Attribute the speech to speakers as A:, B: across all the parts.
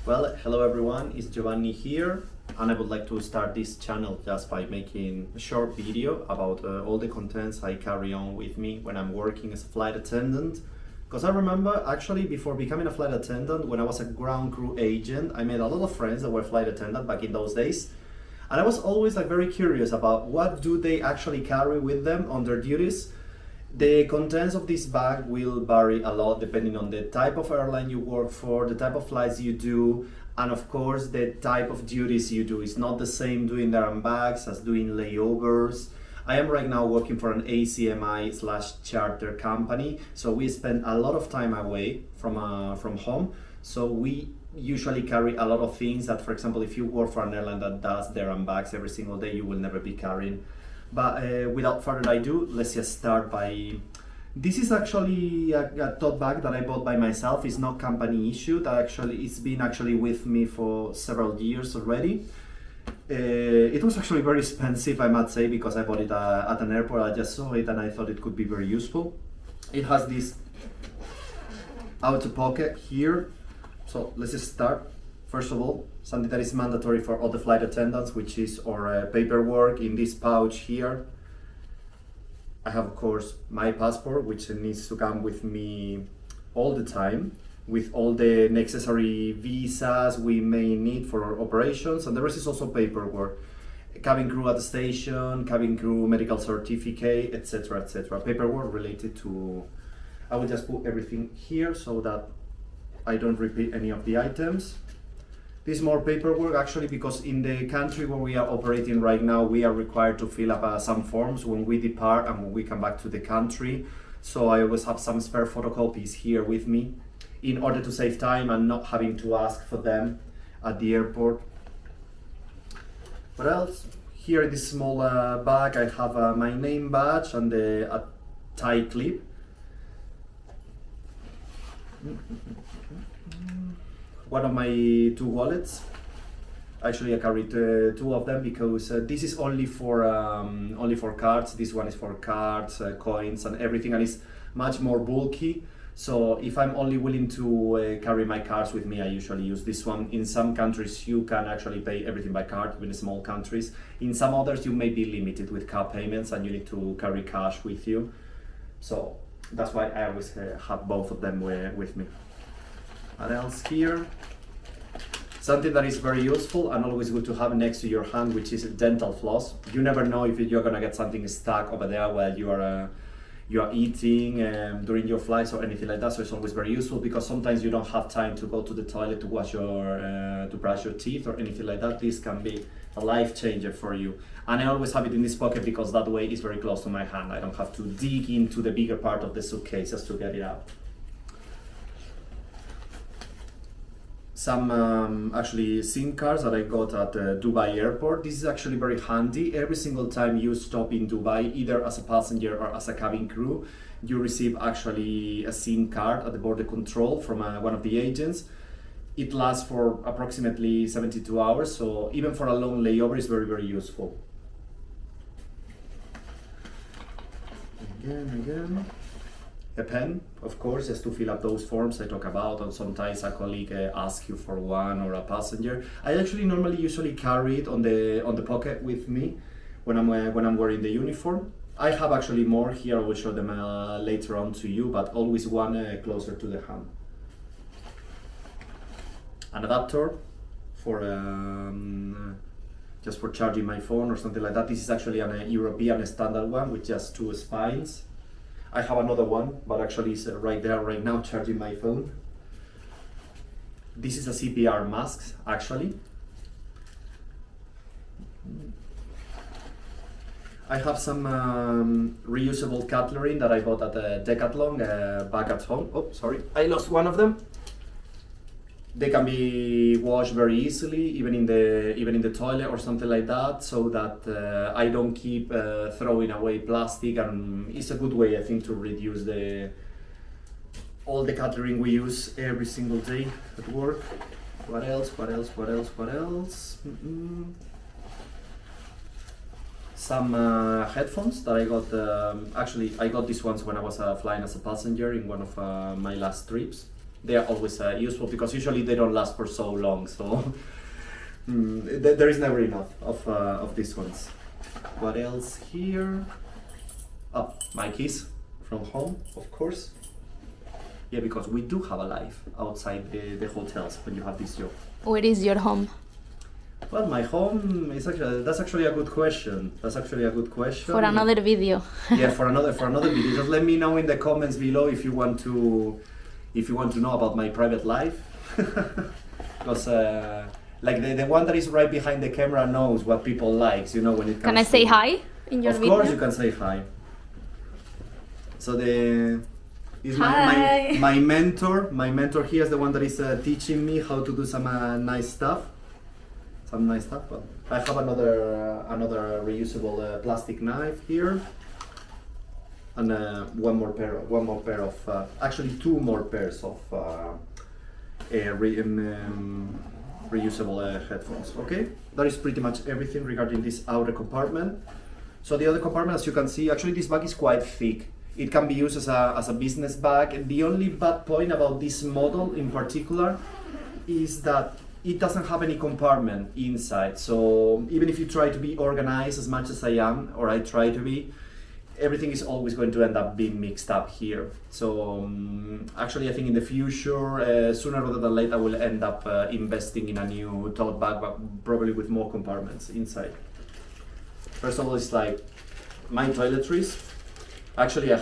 A: Well, hello everyone, it's Giovanni here, and I would like to start this channel just by making a short video about all the contents I carry on with me when I'm working as a flight attendant. Because I remember actually before becoming a flight attendant, when I was a ground crew agent, I made a lot of friends that were flight attendant back in those days. And I was always very curious about what do they actually carry with them on their duties. The contents of this bag will vary a lot depending on the type of airline you work for, the type of flights you do, and of course the type of duties you do. It's not the same doing their own bags as doing layovers. I am right now working for an ACMI/charter company, so we spend a lot of time away from home. So we usually carry a lot of things that, for example, if you work for an airline that does their own bags every single day, you will never be carrying. But without further ado, let's just start by... This is actually a tote bag that I bought by myself. It's not company issued. It's been actually with me for several years already. It was actually very expensive, I must say, because I bought it at an airport. I just saw it and I thought it could be very useful. It has this outer pocket here. So let's just start. First of all, something that is mandatory for all the flight attendants, which is our paperwork in this pouch here. I have, of course, my passport, which needs to come with me all the time, with all the necessary visas we may need for our operations, and the rest is also paperwork. Cabin crew attestation, cabin crew medical certificate, etc., etc. Paperwork related to... I will just put everything here so that I don't repeat any of the items. This is more paperwork actually, because in the country where we are operating right now, we are required to fill up some forms when we depart and when we come back to the country. So I always have some spare photocopies here with me in order to save time and not having to ask for them at the airport. What else? Here in this small bag, I have my name badge and a tie clip. One of my two wallets. Actually, I carried two of them because this is only for cards. This one is for cards, coins, and everything, and it's much more bulky. So if I'm only willing to carry my cards with me, I usually use this one. In some countries, you can actually pay everything by card, even in small countries. In some others, you may be limited with card payments, and you need to carry cash with you. So that's why I always have both of them with me. What else here? Something that is very useful and always good to have next to your hand, which is dental floss. You never know if you're gonna get something stuck over there while you are eating during your flights or anything like that. So it's always very useful because sometimes you don't have time to go to the toilet to wash to brush your teeth or anything like that. This can be a life changer for you. And I always have it in this pocket because that way it's very close to my hand. I don't have to dig into the bigger part of the suitcase just to get it out. Some actually SIM cards that I got at Dubai airport. This is actually very handy. Every single time you stop in Dubai, either as a passenger or as a cabin crew, you receive actually a SIM card at the border control from one of the agents. It lasts for approximately 72 hours, so even for a long layover, it's very, very useful. Again. A pen, of course, just to fill up those forms I talk about, and sometimes a colleague asks you for one, or a passenger. I actually usually carry it on the pocket with me when I'm wearing the uniform. I have actually more here. I will show them later on to you, but always one closer to the hand. An adapter for just for charging my phone or something like that. This is actually a European standard one with just two spines. I have another one, but actually it's right there right now charging my phone. This is a CPR mask, actually. I have some reusable cutlery that I bought at the Decathlon back at home. Oh, sorry, I lost one of them. They can be washed very easily, even in the toilet or something like that, so that I don't keep throwing away plastic, and it's a good way, I think, to reduce all the cutlery we use every single day at work. What else? Some headphones that I got. Actually, I got these ones when I was flying as a passenger in one of my last trips. they are always useful because usually they don't last for so long. So there is never enough of these ones. What else here? Oh, my keys from home, of course. Yeah, because we do have a life outside the hotels when you have this job.
B: Where is your home?
A: Well, my home is that's actually a good question.
B: For another video.
A: Yeah, for another video. Just let me know in the comments below if you want to know about my private life. Because like the one that is right behind the camera knows what people likes, you know, when it comes.
B: Can I say hi in your video?
A: Of course you can say hi. So is
B: Hi.
A: my mentor. My mentor here is the one that is teaching me how to do some nice stuff. But I have another reusable plastic knife here, and one more pair of actually two more pairs of reusable headphones. Okay, that is pretty much everything regarding this outer compartment. So the other compartment, as you can see, actually this bag is quite thick. It can be used as a business bag. The only bad point about this model in particular is that it doesn't have any compartment inside. So even if you try to be organized as much as I am, or I try to be, everything is always going to end up being mixed up here. So actually I think in the future, sooner rather than later, I will end up investing in a new tote bag, but probably with more compartments inside. First of all, it's like my toiletries. Actually, I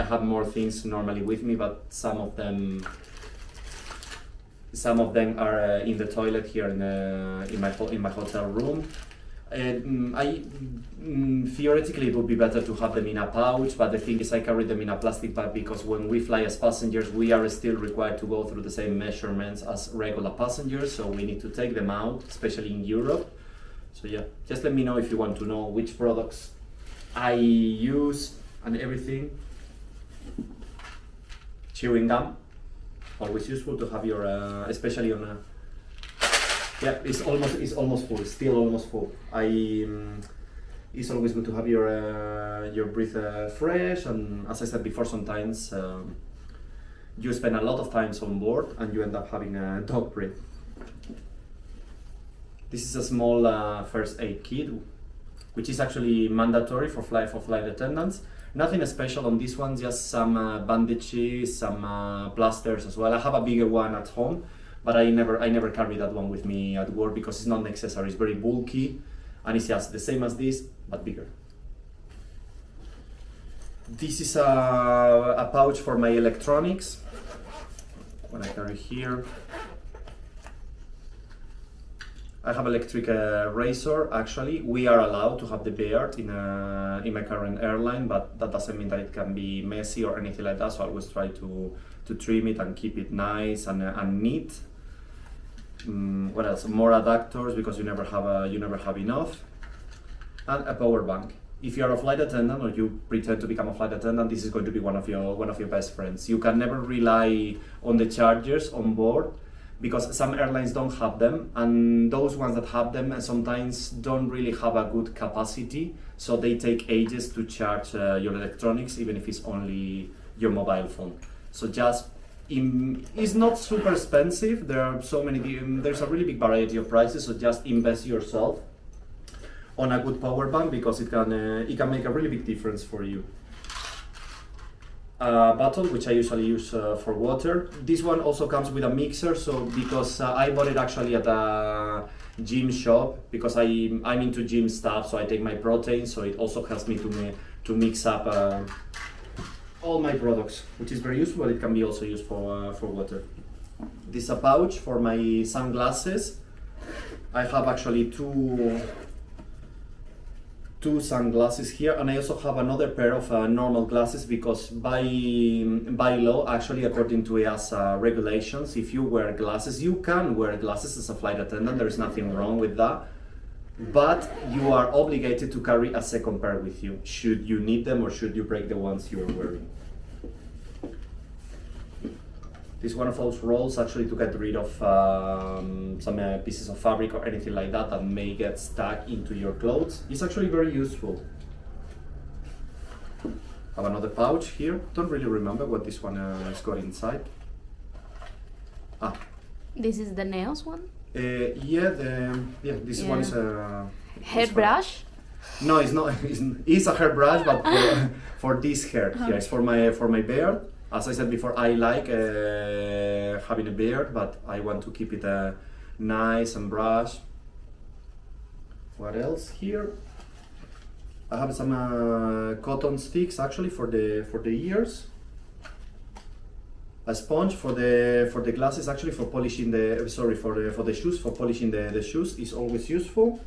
A: have more things normally with me, but some of them are in the toilet here in my hotel room. Theoretically, it would be better to have them in a pouch, but the thing is, I carry them in a plastic bag because when we fly as passengers, we are still required to go through the same measurements as regular passengers, so we need to take them out, especially in Europe. So yeah, just let me know if you want to know which products I use and everything. Chewing gum, always useful to have your, especially on a. Yeah, it's almost full. Still almost full. It's always good to have your breath fresh, and as I said before, sometimes you spend a lot of times on board and you end up having a dog breath. This is a small first aid kit, which is actually mandatory for flight attendants. Nothing special on this one, just some bandages, some plasters as well. I have a bigger one at home, but I never carry that one with me at work because it's not necessary. It's very bulky, and it's just the same as this, but bigger. This is a pouch for my electronics. What I carry here. I have electric razor. Actually, we are allowed to have the beard in my current airline, but that doesn't mean that it can be messy or anything like that. So I always try to trim it and keep it nice and neat. What else? More adapters because you never have enough, and a power bank. If you are a flight attendant or you pretend to become a flight attendant, this is going to be one of your best friends. You can never rely on the chargers on board, because some airlines don't have them, and those ones that have them sometimes don't really have a good capacity, so they take ages to charge your electronics, even if it's only your mobile phone. So it's not super expensive. There's a really big variety of prices, so just invest yourself on a good power bank because it can make a really big difference for you. Bottle, which I usually use for water. This one also comes with a mixer, so because I bought it actually at a gym shop because I'm into gym stuff, so I take my protein, so it also helps me to mix up all my products, which is very useful. It can be also used for water. This is a pouch for my sunglasses. I have actually two sunglasses here, and I also have another pair of normal glasses because by law, actually according to EASA regulations, if you wear glasses, you can wear glasses as a flight attendant. There is nothing wrong with that, but you are obligated to carry a second pair with you should you need them or should you break the ones you are wearing. This is one of those rolls actually to get rid of some pieces of fabric or anything like that may get stuck into your clothes. It's actually very useful. Have another pouch here. Don't really remember what this one has got inside.
B: This is the nails one.
A: This one is a
B: Hairbrush.
A: No, it's not. It's a hairbrush, but for this hair. Yeah, it's for my beard. As I said before, I like having a beard, but I want to keep it nice and brush. What else here? I have some cotton sticks actually for the ears. A sponge for the glasses, actually for polishing the for the shoes, for polishing the shoes is always useful.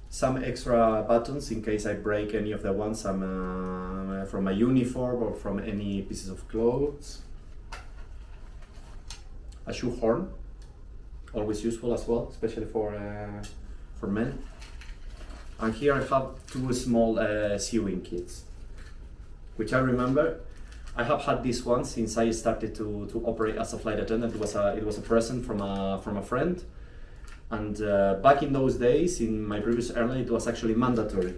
A: Some extra buttons in case I break any of the ones from my uniform or from any pieces of clothes. A shoe horn, always useful as well, especially for men. And here I have two small sewing kits, which I remember. I have had this one since I started to operate as a flight attendant. It was a present from a friend, and back in those days in my previous airline it was actually mandatory.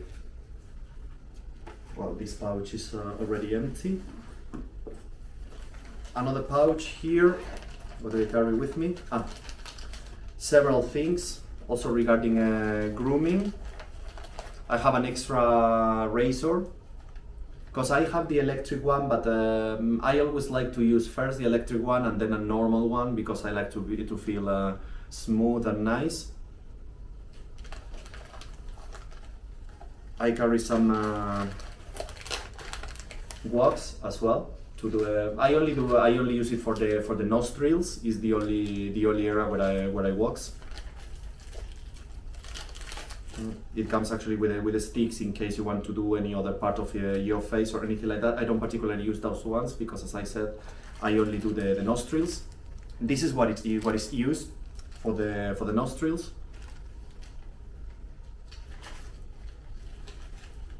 A: Well, this pouch is already empty. Another pouch here. What do I carry with me? Several things also regarding grooming. I have an extra razor, because I have the electric one, but I always like to use first the electric one and then a normal one, because I like to feel smooth and nice. I carry some wax as well to do. I only use it for the nostrils. Is the only area where I wax. It comes actually with the sticks in case you want to do any other part of your face or anything like that. I don't particularly use those ones because, as I said, I only do the nostrils. This is what is used for the nostrils.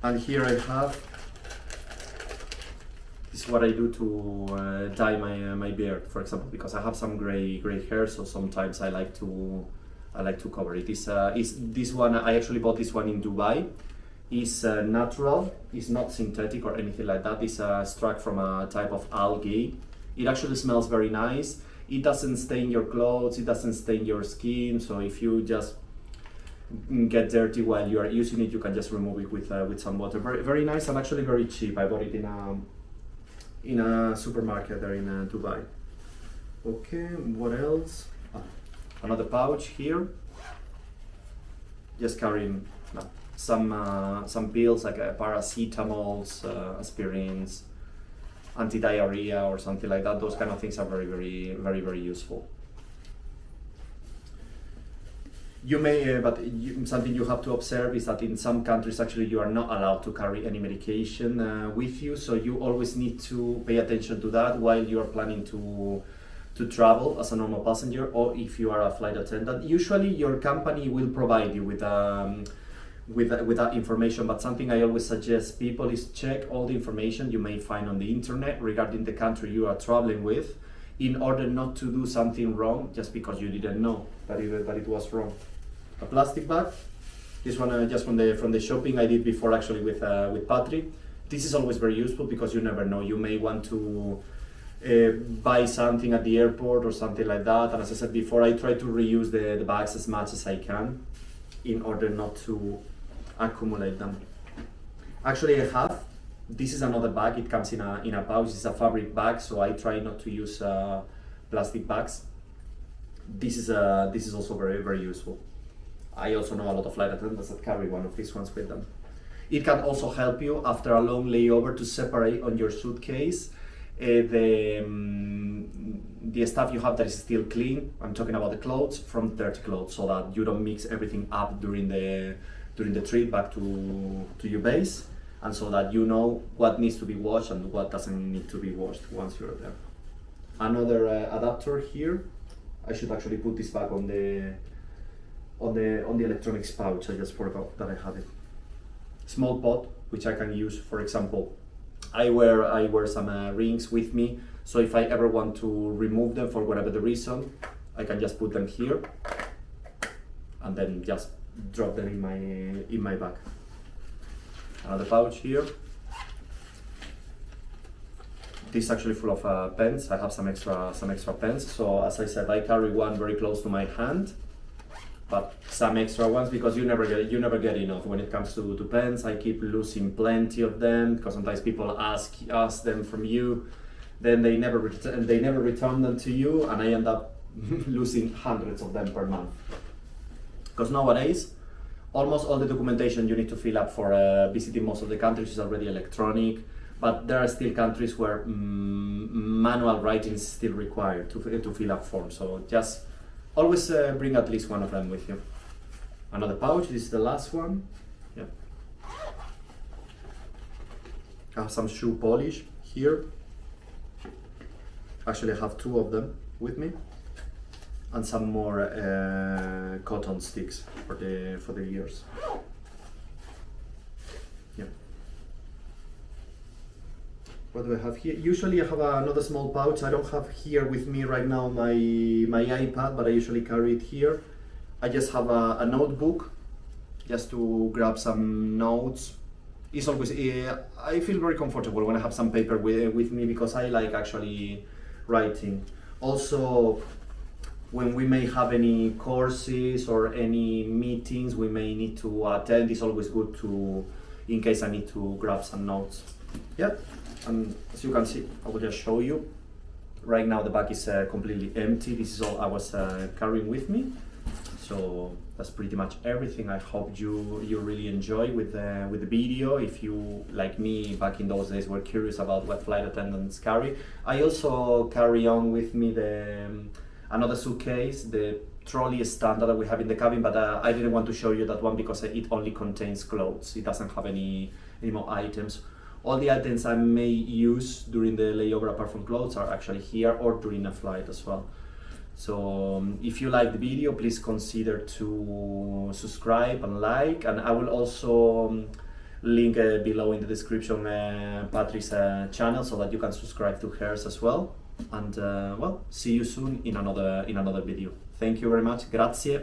A: And here I have. This is what I do to dye my beard, for example, because I have some gray hair, so sometimes I like to cover it. Is this one? I actually bought this one in Dubai. It's natural. It's not synthetic or anything like that. It's extract from a type of algae. It actually smells very nice. It doesn't stain your clothes. It doesn't stain your skin. So if you just get dirty while you are using it, you can just remove it with some water. Very nice and actually very cheap. I bought it in a supermarket there in Dubai. Okay, what else? Another pouch here, just carrying some pills like paracetamols, aspirins, anti-diarrhea or something like that. Those kind of things are very useful. You may, something you have to observe is that in some countries actually you are not allowed to carry any medication with you, so you always need to pay attention to that while you are planning to travel as a normal passenger, or if you are a flight attendant. Usually your company will provide you with that information, but something I always suggest people is check all the information you may find on the internet regarding the country you are traveling with, in order not to do something wrong just because you didn't know that it was wrong. A plastic bag, this one just from the shopping I did before actually with Patrick. This is always very useful because you never know, you may want to buy something at the airport or something like that, and as I said before, I try to reuse the bags as much as I can in order not to accumulate them. Actually this is another bag. It comes in a pouch. It's a fabric bag, so I try not to use plastic bags. This is also very useful. I also know a lot of flight attendants that carry one of these ones with them. It can also help you after a long layover to separate on your suitcase the stuff you have that is still clean. I'm talking about the clothes from dirty clothes, so that you don't mix everything up during the trip back to your base, and so that you know what needs to be washed and what doesn't need to be washed once you're there. Another adapter here. I should actually put this back on the electronics pouch. I just forgot that I had it. Small pot which I can use, for example. I wear some rings with me, so if I ever want to remove them for whatever the reason, I can just put them here and then just drop them in my bag. Another pouch here. this is actually full of pens. I have some extra pens. So as I said, I carry one very close to my hand, but some extra ones because you never get enough when it comes to pens. I keep losing plenty of them because sometimes people ask them from you, then they never return them to you, and I end up losing hundreds of them per month. Because nowadays, almost all the documentation you need to fill up for visiting most of the countries is already electronic, but there are still countries where manual writing is still required to fill up forms. So just always bring at least one of them with you. Another pouch, this is the last one. Yeah. I have some shoe polish here. Actually, I have 2 of them with me, and some more cotton sticks for the ears. Yeah. What do I have here? Usually I have another small pouch. I don't have here with me right now my iPad, but I usually carry it here. I just have a notebook just to grab some notes. It's always, I feel very comfortable when I have some paper with me because I like actually writing. Also, when we may have any courses or any meetings we may need to attend, it's always good to, in case I need to grab some notes. Yeah, and as you can see, I will just show you. Right now the bag is completely empty. This is all I was carrying with me. So that's pretty much everything. I hope you really enjoy with the video. If you, like me, back in those days were curious about what flight attendants carry. I also carry on with me another suitcase, the trolley standard that we have in the cabin, but I didn't want to show you that one because it only contains clothes. It doesn't have any more items. All the items I may use during the layover apart from clothes are actually here or during a flight as well. So if you like the video, please consider to subscribe and like, and I will also link below in the description Patrick's channel so that you can subscribe to hers as well. And well, see you soon in another video. Thank you very much. Grazie.